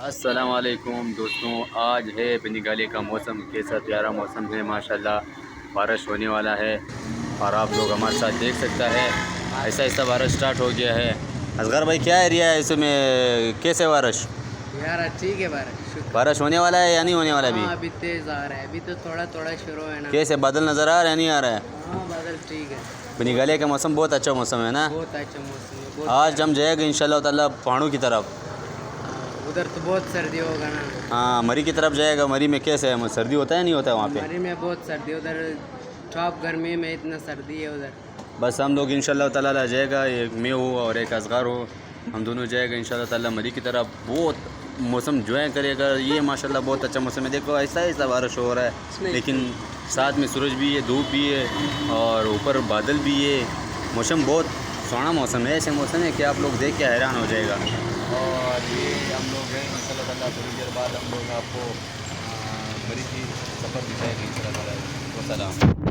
अस्सलाम वालेकुम दोस्तों, आज है बनिगाली का मौसम। कैसा प्यारा मौसम है माशाल्लाह। बारिश होने वाला है और आप लोग हमारे साथ देख सकता है ऐसा ऐसा बारिश स्टार्ट हो गया है। असगर भाई क्या एरिया है इसमें, कैसे बारिश? यार ठीक है बारिश होने वाला है या नहीं होने वाला? हाँ, अभी तेज आ रहा है, अभी तो थोड़ा थोड़ा शुरू है ना। कैसे बादल नज़र आ रहा है नहीं आ रहा है? हाँ, बादल ठीक है। बनिगाली का मौसम बहुत अच्छा मौसम है ना। बहुत अच्छा मौसम है, बहुत आज हम जाएंगे इंशाल्लाह ताला पहाड़ों की तरफ। उधर तो बहुत सर्दी होगा ना। हाँ, मरी की तरफ जाएगा। मरी में कैसे है, सर्दी होता है नहीं होता है वहाँ पे? मरी में बहुत सर्दी, उधर टॉप गर्मी में इतना सर्दी है उधर। बस हम लोग इंशाल्लाह ताला जाएगा, एक मैं हूँ और एक असगार हो, हम दोनों जाएगा इंशाल्लाह ताला मरी की तरफ। बहुत मौसम जो है करेगा ये माशाल्लाह, बहुत अच्छा मौसम है। देखो ऐसा ऐसा बारिश हो रहा है, लेकिन साथ में सूरज भी है, धूप भी है और ऊपर बादल भी है। मौसम बहुत सोहना मौसम है। ऐसे मौसम है कि आप लोग देख के हैरान हो जाएगा। और ये हम लोग हैं इंशाल्लाह ताला, थोड़ी देर बाद हम लोग आपको मरी की सफ़र दिखाएंगे इंशाल्लाह ताला। वसलाम।